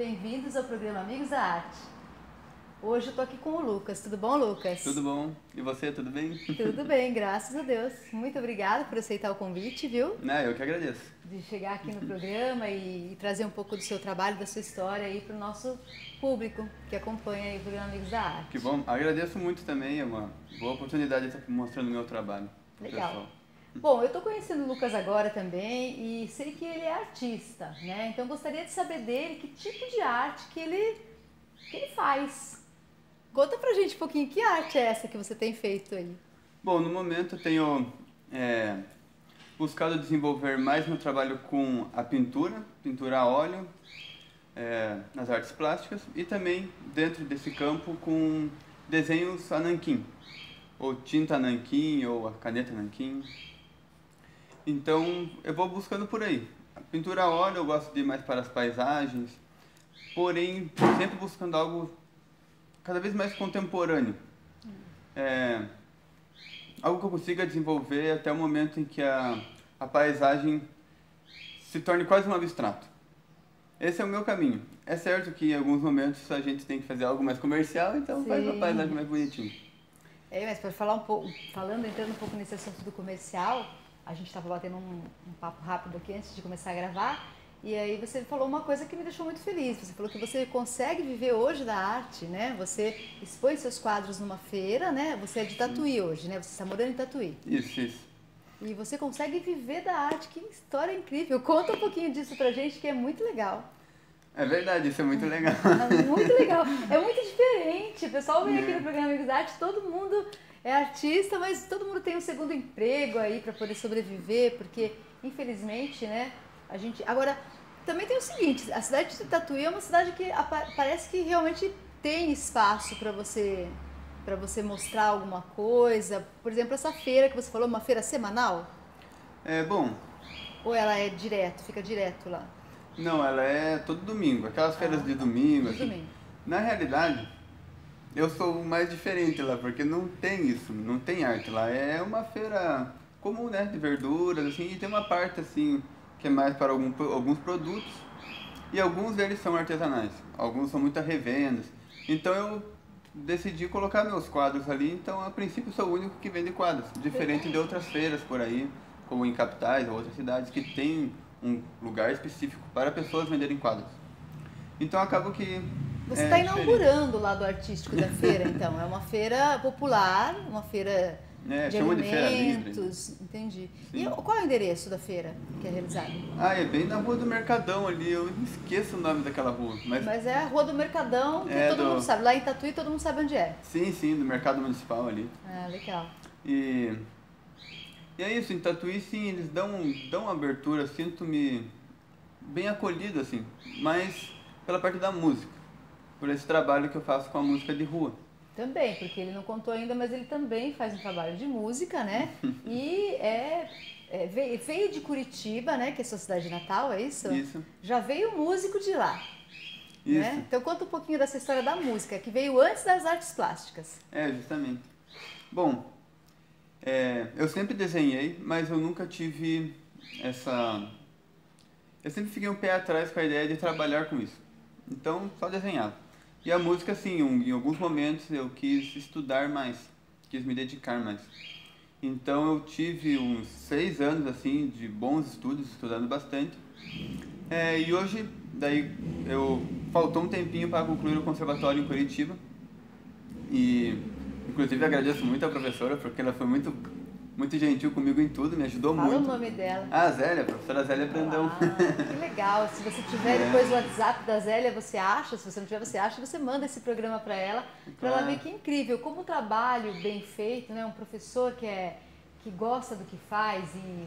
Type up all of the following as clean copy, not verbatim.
bem-vindos ao programa Amigos da Arte. Hoje eu tô aqui com o Lucas. Tudo bom, Lucas? Tudo bom. E você, tudo bem? Tudo bem, graças a Deus. Muito obrigada por aceitar o convite, viu? Eu que agradeço. De chegar aqui no programa e trazer um pouco do seu trabalho, da sua história aí para o nosso público que acompanha aí o programa Amigos da Arte. Que bom. Agradeço muito também, é uma boa oportunidade de estar mostrando o meu trabalho. Legal. Pessoal. Bom, eu estou conhecendo o Lucas agora também e sei que ele é artista, né? Então eu gostaria de saber dele que tipo de arte que ele faz. Conta pra gente um pouquinho, que arte é essa que você tem feito aí? Bom, no momento eu tenho buscado desenvolver mais meu trabalho com a pintura a óleo, nas artes plásticas e também dentro desse campo com desenhos a nanquim, ou tinta nanquim, ou a caneta nanquim. Então eu vou buscando por aí. A pintura a óleo eu gosto de ir mais para as paisagens, porém sempre buscando algo cada vez mais contemporâneo. Algo que eu consiga desenvolver até o momento em que a paisagem se torne quase um abstrato. Esse é o meu caminho. É certo que em alguns momentos a gente tem que fazer algo mais comercial, então faz uma paisagem mais bonitinha. Mas para falar um pouco, entrando um pouco nesse assunto do comercial, a gente estava batendo um papo rápido aqui antes de começar a gravar, e aí você falou uma coisa que me deixou muito feliz. Você falou que você consegue viver hoje da arte, né? Você expõe seus quadros numa feira, né? Você é de Tatuí hoje, né? Você está morando em Tatuí. Isso. E você consegue viver da arte. Que história incrível. Conta um pouquinho disso pra gente, que é muito legal. É verdade, isso é muito legal. É muito legal. É muito diferente. O pessoal vem aqui no programa Amigos da Arte, todo mundo é artista, mas todo mundo tem um segundo emprego aí para poder sobreviver, porque infelizmente, né, a gente... Agora, também tem o seguinte, a cidade de Tatuí é uma cidade que parece que realmente tem espaço para você mostrar alguma coisa. Por exemplo, essa feira que você falou, uma feira semanal? Bom... Ou ela é fica direto lá? Não, ela é todo domingo, aquelas feiras de domingo, assim. Domingo. Na realidade, eu sou o mais diferente lá, porque não tem isso, não tem arte lá. É uma feira comum, né, de verduras, assim, e tem uma parte, assim, que é mais para alguns produtos, e alguns deles são artesanais, alguns são muitas revendas. Então eu decidi colocar meus quadros ali, então a princípio sou o único que vende quadros, diferente de outras feiras por aí, como em capitais ou outras cidades que tem um lugar específico para pessoas venderem quadros. Então acaba que... Você está inaugurando o lado artístico da feira, então. É uma feira popular, uma feira de chama alimentos, de feira livre. Entendi. Sim. E qual é o endereço da feira que é realizada? É bem na Rua do Mercadão ali, eu esqueço o nome daquela rua. Mas é a Rua do Mercadão, que todo mundo sabe. Lá em Tatuí todo mundo sabe onde é. Sim, do Mercado Municipal ali. Ah, legal. E é isso, em Tatuí sim, eles dão abertura, sinto-me bem acolhido assim, mas pela parte da música, por esse trabalho que eu faço com a música de rua. Também, porque ele não contou ainda, mas ele também faz um trabalho de música, né? E veio de Curitiba, né? Que é sua cidade natal, é isso? Isso. Já veio músico de lá. Isso. Né? Então conta um pouquinho dessa história da música, que veio antes das artes plásticas. Justamente. Bom, eu sempre desenhei, mas eu nunca tive essa... Eu sempre fiquei um pé atrás com a ideia de trabalhar com isso. Então, só desenhava. E a música, sim, em alguns momentos eu quis estudar mais, quis me dedicar mais. Então eu tive uns 6 anos, assim, de bons estudos, estudando bastante. E hoje, daí, faltou um tempinho para concluir o conservatório em Curitiba. E, inclusive, agradeço muito a professora, porque ela foi muito gentil comigo em tudo, me ajudou muito. Fala o nome dela. Zélia, a professora Zélia Brandão. Que legal. Se você tiver depois o WhatsApp da Zélia, você acha. Se você não tiver, você acha. Você manda esse programa para ela ela ver que é incrível. Como um trabalho bem feito, né? Um professor que gosta do que faz e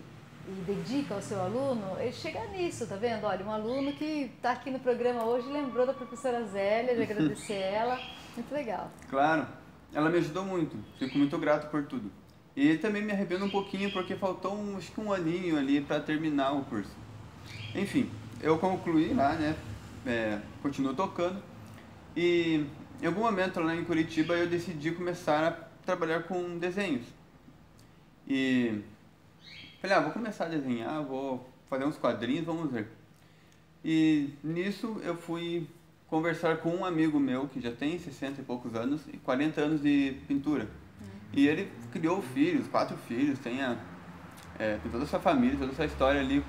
dedica ao seu aluno, ele chega nisso, tá vendo? Olha, um aluno que está aqui no programa hoje lembrou da professora Zélia, de agradecer ela. Muito legal. Claro, ela me ajudou muito. Fico muito grato por tudo. E também me arrependo um pouquinho porque faltou acho que um aninho ali para terminar o curso. Enfim, eu concluí lá, né? Continuo tocando. E em algum momento lá em Curitiba eu decidi começar a trabalhar com desenhos. E falei, vou começar a desenhar, vou fazer uns quadrinhos, vamos ver. E nisso eu fui conversar com um amigo meu que já tem 60 e poucos anos e 40 anos de pintura. E ele criou filhos, 4 filhos, tem toda essa família, toda essa história ali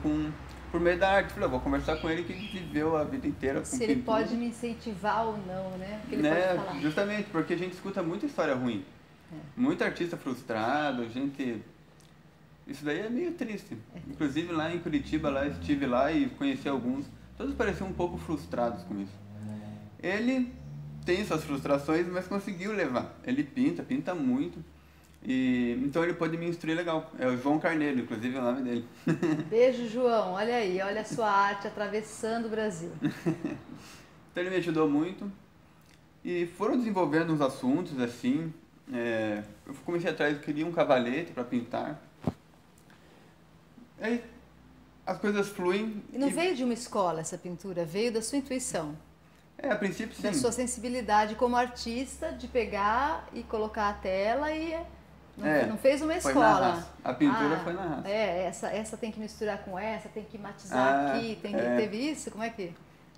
por meio da arte. Falei, eu vou conversar com ele que viveu a vida inteira com Se pintura. ele pode me incentivar ou não, né? O que ele Né? pode falar. Justamente, porque a gente escuta muita história ruim. Muito artista frustrado, gente... Isso daí é meio triste. Inclusive lá em Curitiba, lá estive lá e conheci alguns. Todos pareciam um pouco frustrados com isso. Ele tem suas frustrações, mas conseguiu levar. Ele pinta muito. E então ele pôde me instruir legal. É o João Carneiro, inclusive é o nome dele. Beijo, João. Olha aí, olha a sua arte atravessando o Brasil. Então ele me ajudou muito. E foram desenvolvendo uns assuntos assim. Eu comecei atrás, eu queria um cavalete para pintar. Aí as coisas fluem. E não veio de uma escola essa pintura, veio da sua intuição. A princípio sim. Da sua sensibilidade como artista de pegar e colocar a tela e não fez uma foi escola. Na raça. A pintura foi na raça. Essa tem que misturar com essa, tem que matizar aqui, teve isso? Como é que...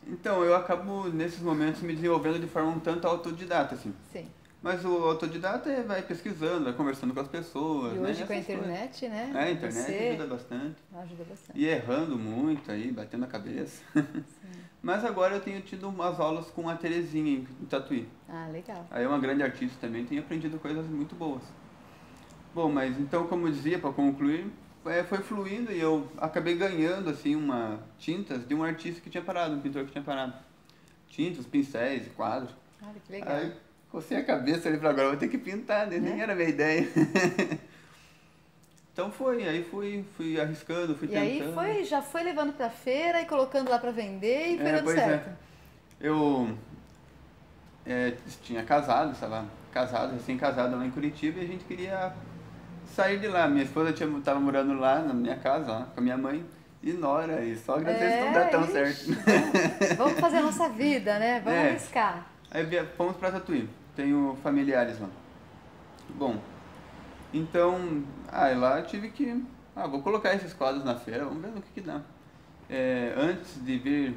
Então, eu acabo nesses momentos me desenvolvendo de forma um tanto autodidata, assim. Sim. Mas o autodidata vai pesquisando, vai conversando com as pessoas. E hoje né? com a internet, né? A internet ajuda bastante. Ajuda bastante. E errando muito aí, batendo a cabeça. Mas agora eu tenho tido umas aulas com a Terezinha em Tatuí. Ah, legal. Aí é uma grande artista também, tenho aprendido coisas muito boas. Bom, mas então, como eu dizia, para concluir, foi fluindo e eu acabei ganhando assim tintas de um artista que tinha parado, um pintor que tinha parado. Tintas, pincéis e quadros. Olha que legal. Aí cocei a cabeça ali para agora, vou ter que pintar, né? Nem era a minha ideia. Então aí fui arriscando, fui tentando. E aí já foi levando para feira e colocando lá para vender e foi dando certo. Eu tinha casado, estava casado, recém-casado lá em Curitiba e a gente queria sair de lá. Minha esposa estava morando lá na minha casa, lá, com a minha mãe. E nora e sogra às vezes não dá tão certo. Vamos fazer a nossa vida, né? Vamos arriscar. Aí fomos para Tatuí, tenho familiares lá. Bom, então, lá eu tive que... vou colocar esses quadros na feira, vamos ver no que dá. Antes de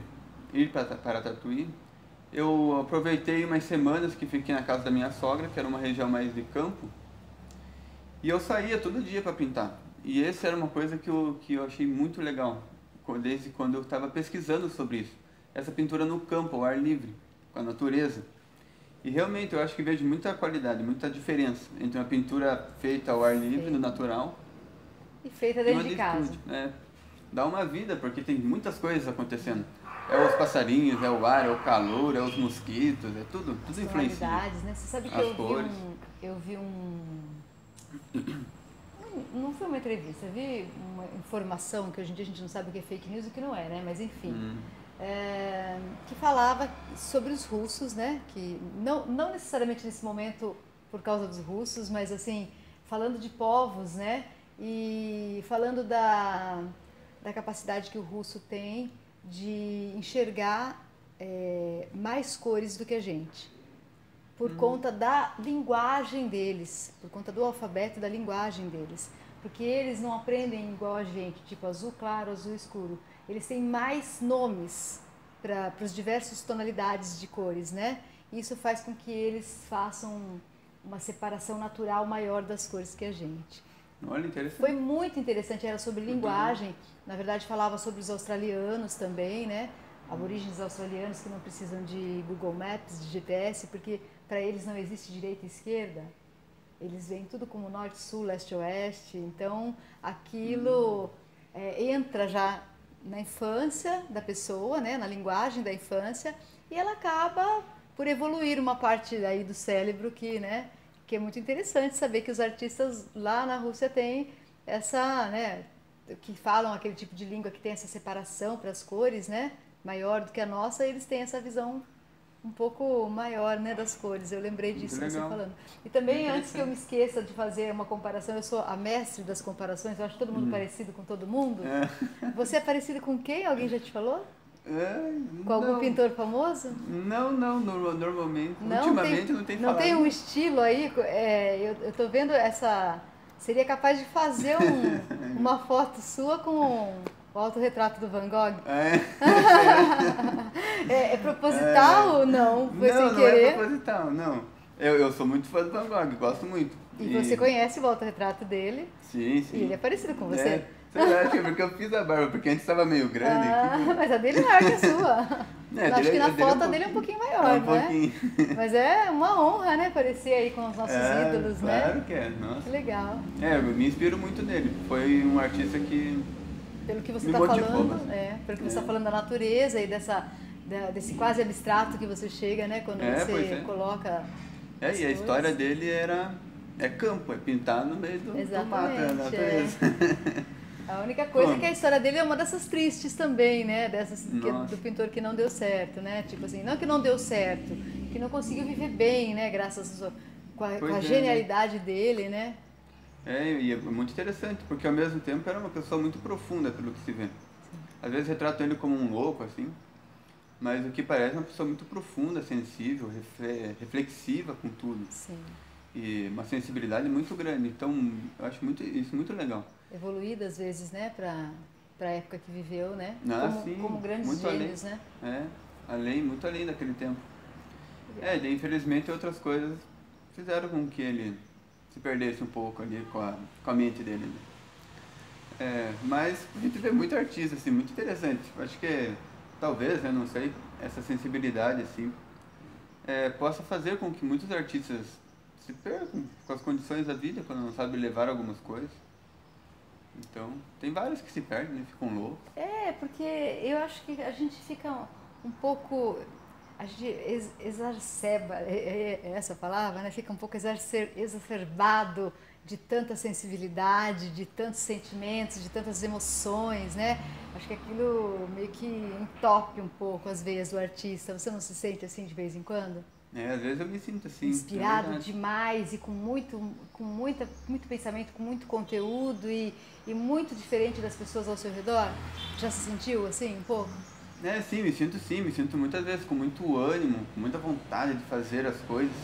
ir para Tatuí, eu aproveitei umas semanas que fiquei na casa da minha sogra, que era uma região mais de campo, e eu saía todo dia para pintar. E essa era uma coisa que eu achei muito legal, desde quando eu estava pesquisando sobre isso. Essa pintura no campo, ao ar livre, com a natureza. E realmente eu acho que vejo muita qualidade, muita diferença entre uma pintura feita ao ar livre, no natural, e feita dentro de casa. Dá uma vida, porque tem muitas coisas acontecendo. É os passarinhos, é o ar, é o calor, é os mosquitos, é tudo influencia. Né? Você sabe que eu vi não foi uma entrevista, eu vi uma informação que hoje em dia a gente não sabe o que é fake news e o que não é, né? Mas enfim, que falava sobre os russos, né? Que não necessariamente nesse momento por causa dos russos, mas assim, falando de povos, né? E falando da capacidade que o russo tem de enxergar mais cores do que a gente. Por conta da linguagem deles, por conta do alfabeto e da linguagem deles. Porque eles não aprendem igual a gente, tipo azul claro, azul escuro. Eles têm mais nomes para as diversas tonalidades de cores, né? Isso faz com que eles façam uma separação natural maior das cores que a gente. Olha, interessante. Foi muito interessante, era sobre linguagem. Na verdade, falava sobre os australianos também, né? Aborígenes australianos que não precisam de Google Maps, de GPS, porque para eles não existe direita e esquerda. Eles veem tudo como norte, sul, leste, oeste. Então, aquilo entra já na infância da pessoa, né? Na linguagem da infância, e ela acaba por evoluir uma parte aí do cérebro que é muito interessante saber que os artistas lá na Rússia têm essa, né? Que falam aquele tipo de língua que tem essa separação para as cores, né? Maior do que a nossa, eles têm essa visão um pouco maior, né, das cores. Eu lembrei disso você falando. E também, antes que eu me esqueça de fazer uma comparação, eu sou a mestre das comparações, eu acho todo mundo parecido com todo mundo. Você é parecido com quem? Alguém já te falou? Com algum pintor famoso? Não, normalmente. Ultimamente não tem falado. Não tem um estilo aí? Eu tô vendo essa... Seria capaz de fazer uma foto sua com O autorretrato do Van Gogh? É, É proposital ou não? Foi sem não, não querer? é proposital, não. Eu sou muito fã do Van Gogh, gosto muito. E você conhece o autorretrato dele? Sim, sim. E ele é parecido com você? É, sei lá, acho que é porque eu fiz a barba, porque antes estava meio grande. Mas a dele é maior que a sua. É, Eu acho que na dele é foto a dele é um pouquinho maior, um né? pouquinho. Mas é uma honra, né? Aparecer aí com os nossos ídolos, claro né? que é, nossa. Que legal. Eu me inspiro muito nele. Foi um artista que Pelo que você me está motivou falando, bastante. pelo que você está falando da natureza e desse quase abstrato que você chega, né? Quando Pois você é. coloca as E a coisas. história dele é campo, é pintar no meio do mato, da natureza. A única coisa Bom. é que a história dele é uma dessas tristes também, né? Nossa. Do pintor que não deu certo, né? Tipo assim, não que não deu certo, que não conseguiu viver bem, né? Graças com a Pois é, genialidade dele, né? E é muito interessante, porque ao mesmo tempo era uma pessoa muito profunda, pelo que se vê. Às vezes retratam ele como um louco, assim, mas o que parece é uma pessoa muito profunda, sensível, reflexiva com tudo. Sim. E uma sensibilidade muito grande. Então, eu acho isso muito legal. Evoluído às vezes, né? Pra época que viveu, né? Sim, como grandes muito gênios, além. né? Muito além daquele tempo. Daí, infelizmente outras coisas fizeram com que ele se perdesse um pouco ali com a mente dele. Mas a gente vê muito artista, assim, muito interessante. Acho que talvez, não sei, essa sensibilidade, assim, possa fazer com que muitos artistas se percam com as condições da vida, quando não sabem levar algumas coisas. Então, tem vários que se perdem, né? Ficam loucos. Porque eu acho que a gente fica um pouco... A gente exacerba, é essa a palavra, né? Fica um pouco exacerbado de tanta sensibilidade, de tantos sentimentos, de tantas emoções, né? Acho que aquilo meio que entope um pouco as veias do artista. Você não se sente assim de vez em quando? Às vezes eu me sinto assim. Inspirado demais e com muito pensamento, com muito conteúdo e muito diferente das pessoas ao seu redor? Já se sentiu assim um pouco? Sim, me sinto muitas vezes com muito ânimo, com muita vontade de fazer as coisas,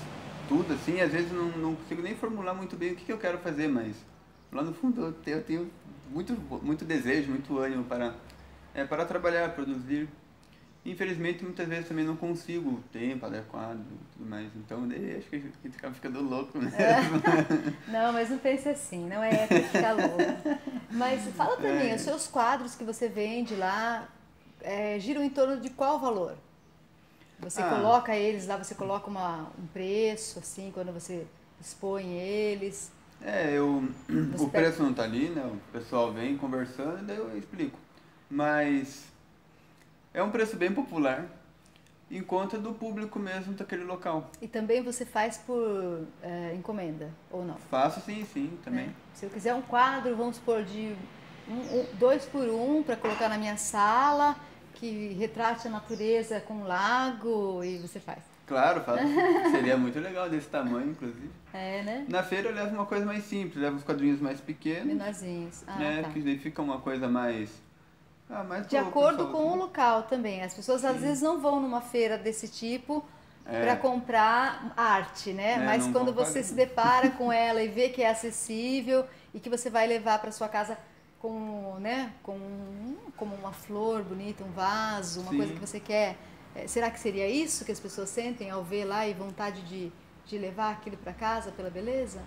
tudo assim, às vezes não consigo nem formular muito bem o que eu quero fazer, mas lá no fundo eu tenho muito desejo, muito ânimo para trabalhar, produzir. Infelizmente, muitas vezes também não consigo o tempo adequado e tudo mais, então daí acho que a gente acaba ficando louco mesmo. Não, mas não pense assim, não é pra ficar louco. Mas fala pra mim, os seus quadros que você vende lá, giram em torno de qual valor? Você coloca eles lá, você coloca um preço, assim, quando você expõe eles? O preço não tá ali, né? O pessoal vem conversando e daí eu explico. Mas é um preço bem popular, em conta do público mesmo daquele local. E também você faz por encomenda, ou não? Faço sim, também. Se eu quiser um quadro, vamos supor, de 2 por 1 para colocar na minha sala, que retrate a natureza com um lago, e você faz. Claro, faço. Seria muito legal desse tamanho, inclusive. Né? Na feira eu levo uma coisa mais simples, levo os quadrinhos mais pequenos. Menorzinhos. Tá. Que daí fica uma coisa mais de acordo com o local também. As pessoas às vezes não vão numa feira desse tipo para comprar arte, né? Mas quando você se depara com ela e vê que é acessível e que você vai levar para sua casa como uma flor bonita, um vaso, uma coisa que você quer. Será que seria isso que as pessoas sentem ao ver lá e vontade de levar aquilo para casa pela beleza?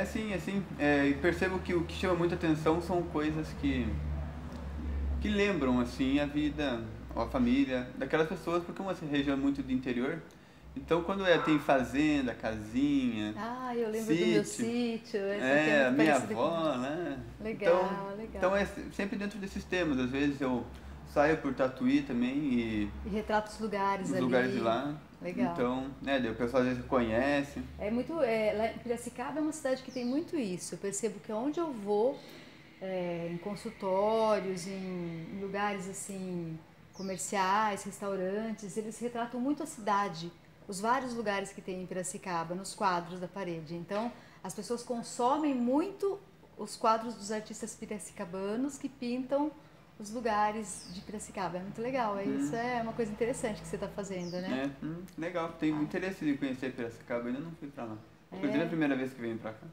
Sim. E percebo que o que chama muita atenção são coisas que lembram assim a vida, a família daquelas pessoas, porque é uma região muito de interior. Então quando tem fazenda, casinha, eu lembro do meu sítio. A minha avó, né? Legal. Então é sempre dentro desses temas. Às vezes eu saio por Tatuí também e retrato os lugares ali. Os lugares de lá. Legal. Então, daí o pessoal às vezes conhece. Lá em Piracicaba é uma cidade que tem muito isso. Eu percebo que onde eu vou, em consultórios, em lugares assim comerciais, restaurantes, eles retratam muito a cidade, os vários lugares que tem em Piracicaba, nos quadros da parede. Então, as pessoas consomem muito os quadros dos artistas piracicabanos que pintam os lugares de Piracicaba. É muito legal, isso é uma coisa interessante que você está fazendo, né? Legal, tenho interesse de conhecer Piracicaba, ainda não fui pra lá. Inclusive é a primeira vez que venho pra cá.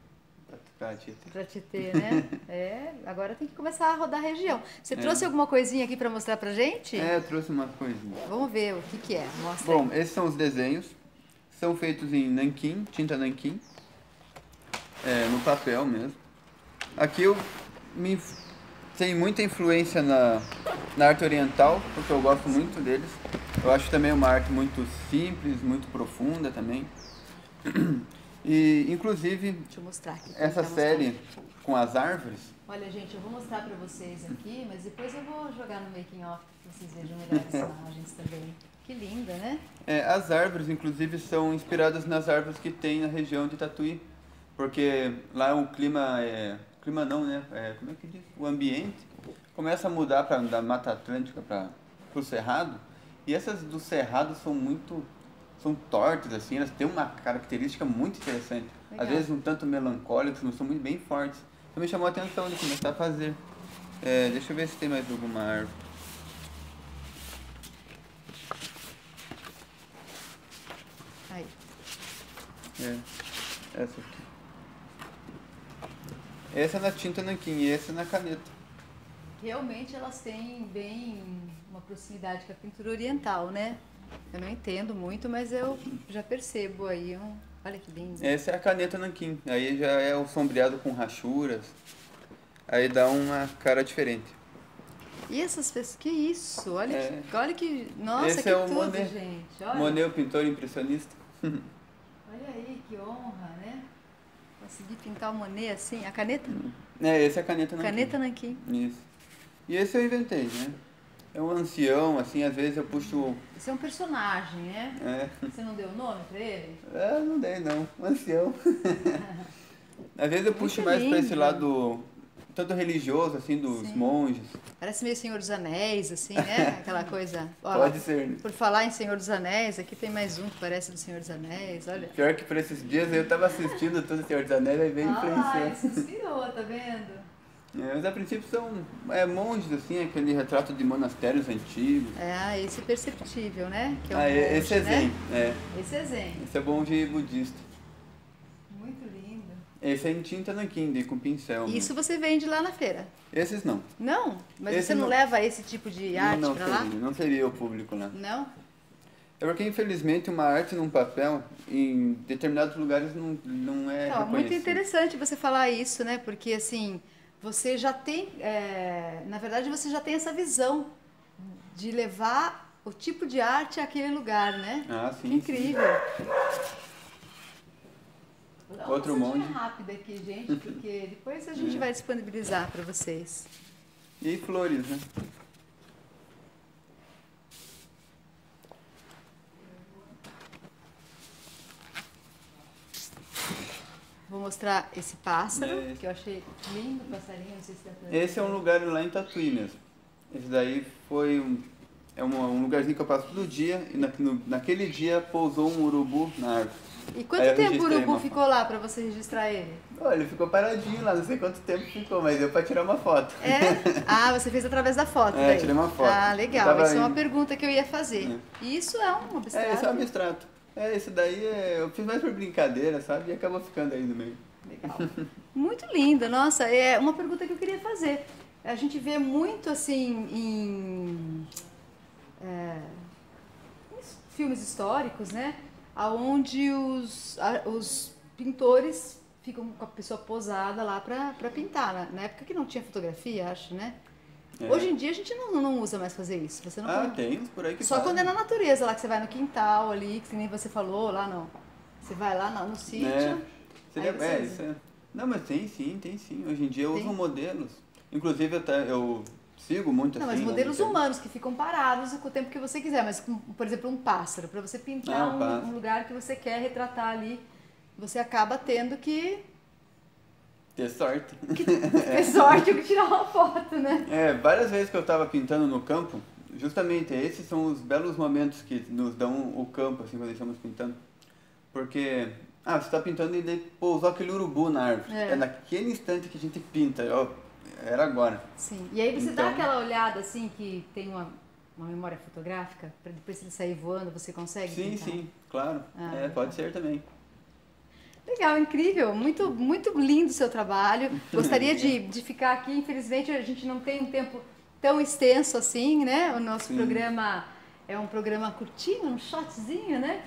Pra Tietê. Pra Tietê, né? Agora tem que começar a rodar a região. Você trouxe alguma coisinha aqui para mostrar pra gente? Eu trouxe umas coisinhas. Vamos ver o que é. Mostra Bom, aí. esses são os desenhos. São feitos em nanquim, tinta nanquim. No papel mesmo. Aqui eu tenho muita influência na arte oriental, porque eu gosto muito deles. Eu acho também uma arte muito simples, muito profunda também. E, inclusive, deixa eu mostrar aqui. essa série com as árvores... Olha, gente, eu vou mostrar pra vocês aqui, mas depois eu vou jogar no making off pra vocês vejam melhor as imagens também. Que linda, né? As árvores, inclusive, são inspiradas nas árvores que tem na região de Tatuí. Porque lá o clima clima não, né? Como é que diz? O ambiente começa a mudar da Mata Atlântica para o Cerrado. E essas do Cerrado são tortas, assim, elas têm uma característica muito interessante. Legal. Às vezes um tanto melancólicas, mas são muito bem fortes. Então me chamou a atenção de começar a fazer. Deixa eu ver se tem mais alguma árvore. Aí. Essa aqui. Essa é na tinta nanquim e essa é na caneta. Realmente elas têm bem uma proximidade com a pintura oriental, né? Eu não entendo muito, mas eu já percebo aí. Olha que lindo. Essa é a caneta nanquim. Aí já é o sombreado com rachuras. Aí dá uma cara diferente. E essas pessoas, que isso? Olha, olha que, nossa, esse que é o tudo, Monet. gente. Olha. Monet, o pintor impressionista. Olha aí, que honra, né? Conseguir pintar o Monet assim, a caneta? Essa é a caneta nanquim. Caneta nanquim. Isso. E esse eu inventei, né? É um ancião, assim, às vezes eu puxo... Esse é um personagem, né? Você não deu nome pra ele? Não dei não, um ancião. Às vezes eu puxo Muito mais pra esse lindo. lado, tanto religioso, assim, dos Sim. monges. Parece meio Senhor dos Anéis, assim, né? Aquela coisa. Ó, Pode ser, né? por falar em Senhor dos Anéis, aqui tem mais um que parece do Senhor dos Anéis, olha. Pior que por esses dias eu tava assistindo todo o Senhor dos Anéis, aí veio influenciar. Ele se inspirou, tá vendo? Mas a princípio são monges, assim, aquele retrato de monastérios antigos. Esse é perceptível, né? Que é um Esse é monge, zen, né? Esse é zen. Esse é monge budista. Muito lindo. Esse é em tinta nanquim, com pincel. Isso você vende lá na feira? Esses não. Não? Mas Esse você não não. leva esse tipo de arte não pra lá? Não seria o público lá. Não? É porque, infelizmente, uma arte num papel, em determinados lugares, não é Então, muito reconhecido. interessante você falar isso, né? Porque, assim, você já tem... na verdade, você já tem essa visão de levar o tipo de arte àquele lugar, né? Ah, sim. Que incrível. Vou dar uma Outro passadinha monge. rápida aqui, gente, porque depois a gente vai disponibilizar para vocês. E flores, né? Vou mostrar esse pássaro, Esse. que eu achei lindo, passarinho, não sei se dá pra ver. Esse é um lugar lá em Tatuí mesmo. Esse daí foi um lugarzinho que eu passo todo dia, e naquele dia pousou um urubu na árvore. E Aí quanto eu tempo o registrei urubu uma ficou lá para você registrar ele? Olha, ele ficou paradinho lá, não sei quanto tempo ficou, mas deu pra tirar uma foto. Ah, você fez através da foto daí? Tirei uma foto. Ah, Eu legal. tava Isso é uma indo. pergunta que eu ia fazer. E isso é um abstrato? Esse é um abstrato. Esse daí eu fiz mais por brincadeira, sabe? E acabou ficando aí no meio. Legal. Muito linda, nossa, é uma pergunta que eu queria fazer. A gente vê muito assim em filmes históricos, né? Onde os pintores ficam com a pessoa posada lá para pintar. Na época que não tinha fotografia, acho, né? Hoje em dia a gente não usa mais fazer isso. Você não tem uns por aí que Só fazem. quando é na natureza, lá que você vai no quintal ali, que nem você falou, lá não. Você vai lá no sítio. Seria, aí você isso é. Não, mas tem sim. Hoje em dia eu Tem? uso modelos. Inclusive eu sigo muito Não, assim. mas modelos né? humanos que ficam parados com o tempo que você quiser, mas por exemplo um pássaro, para você pintar um lugar que você quer retratar ali, você acaba tendo que Ter sorte. ter sorte de tirar uma foto, né? Várias vezes que eu estava pintando no campo, justamente esses são os belos momentos que nos dão o campo, assim, quando estamos pintando. Porque, você está pintando e daí pousou aquele urubu na árvore. É naquele instante que a gente pinta, era agora. Sim. E aí você Então, dá aquela olhada assim que tem uma memória fotográfica, para depois ele sair voando, você consegue pintar? Sim, claro. Pode ser também. Legal, incrível, muito, muito lindo o seu trabalho. Gostaria de ficar aqui, infelizmente a gente não tem um tempo tão extenso assim, né? O nosso programa é um programa curtinho, um shotzinho, né?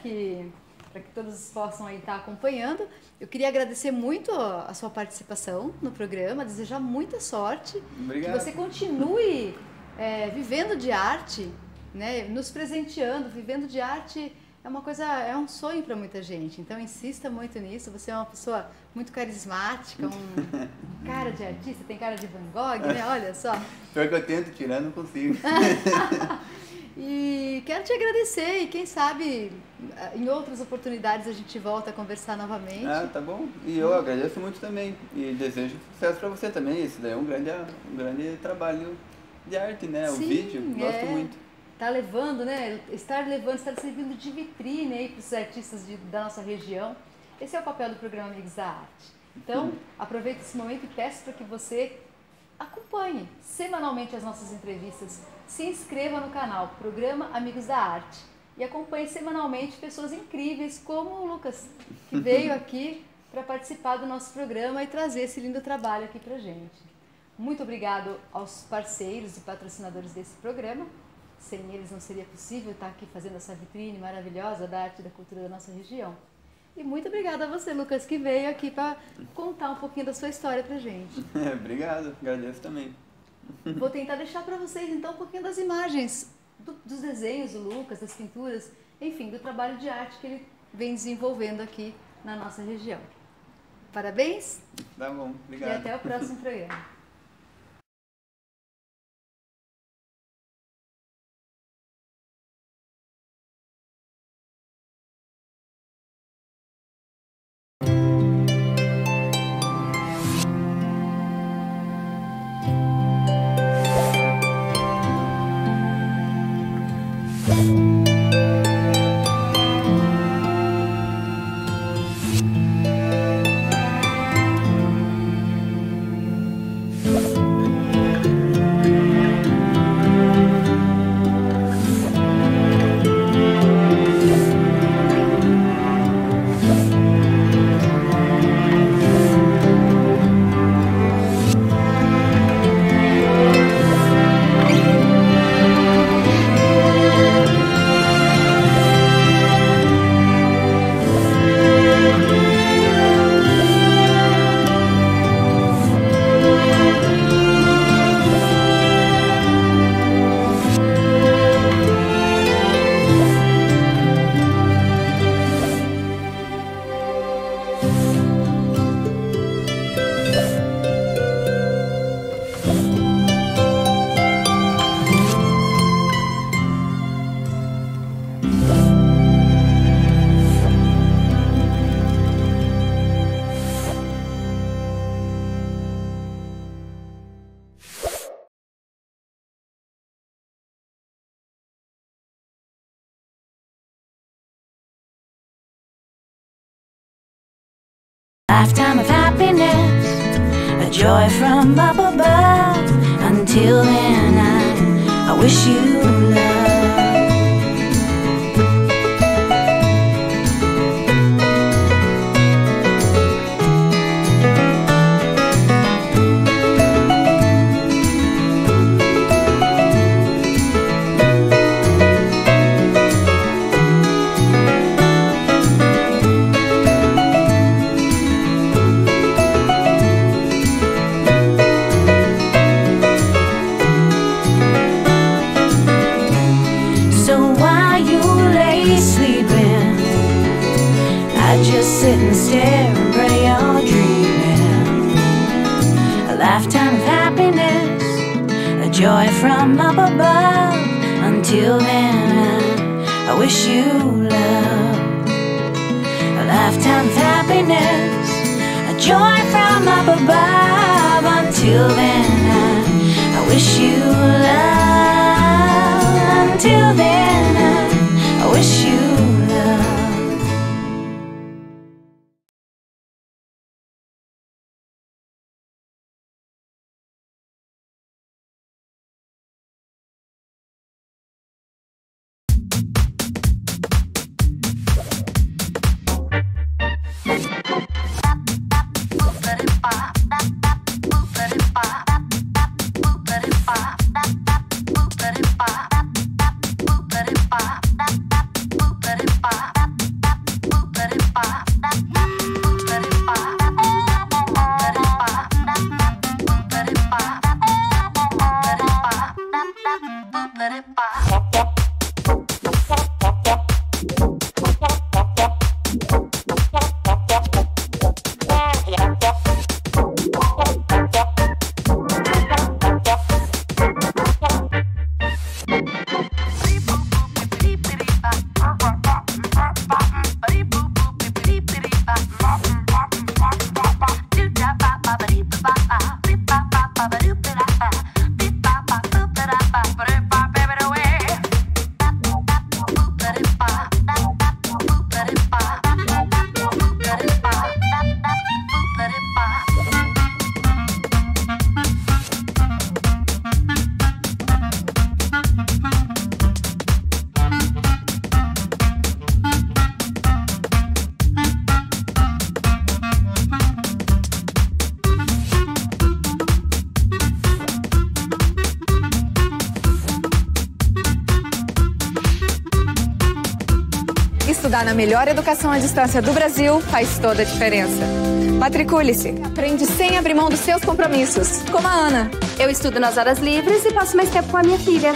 Para que todos possam aí estar acompanhando. Eu queria agradecer muito a sua participação no programa, desejar muita sorte. Obrigado. Que você continue vivendo de arte, né? Nos presenteando, vivendo de arte. É um sonho para muita gente, então insista muito nisso. Você é uma pessoa muito carismática, cara de artista, tem cara de Van Gogh, né? Olha só. Pior que eu tento tirar, não consigo. E quero te agradecer e quem sabe em outras oportunidades a gente volta a conversar novamente. Ah, tá bom. E eu agradeço muito também e desejo sucesso para você também. Esse daí é um grande trabalho de arte, né? O vídeo, gosto muito. Tá levando, né? Está servindo de vitrine aí para os artistas da nossa região. Esse é o papel do programa Amigos da Arte. Então, aproveito esse momento e peço para que você acompanhe semanalmente as nossas entrevistas. Se inscreva no canal Programa Amigos da Arte e acompanhe semanalmente pessoas incríveis como o Lucas, que veio aqui para participar do nosso programa e trazer esse lindo trabalho aqui para gente. Muito obrigado aos parceiros e patrocinadores desse programa. Sem eles não seria possível estar aqui fazendo essa vitrine maravilhosa da arte e da cultura da nossa região. E muito obrigada a você, Lucas, que veio aqui para contar um pouquinho da sua história pra gente. Obrigado, agradeço também. Vou tentar deixar para vocês então um pouquinho das imagens, dos desenhos do Lucas, das pinturas, enfim, do trabalho de arte que ele vem desenvolvendo aqui na nossa região. Parabéns! Tá bom, obrigado. E até o próximo programa. Lifetime of happiness, a joy from up above. Until then, I wish you love. Sit and stare and pray you're dreaming. A lifetime of happiness, a joy from up above. Until then, I wish you love. A lifetime of happiness, a joy from up above. Until then, I wish you love. Until then, I wish you love. estudar na melhor educação à distância do Brasil faz toda a diferença. Matricule-se. Aprende sem abrir mão dos seus compromissos. Como a Ana. Eu estudo nas horas livres e passo mais tempo com a minha filha.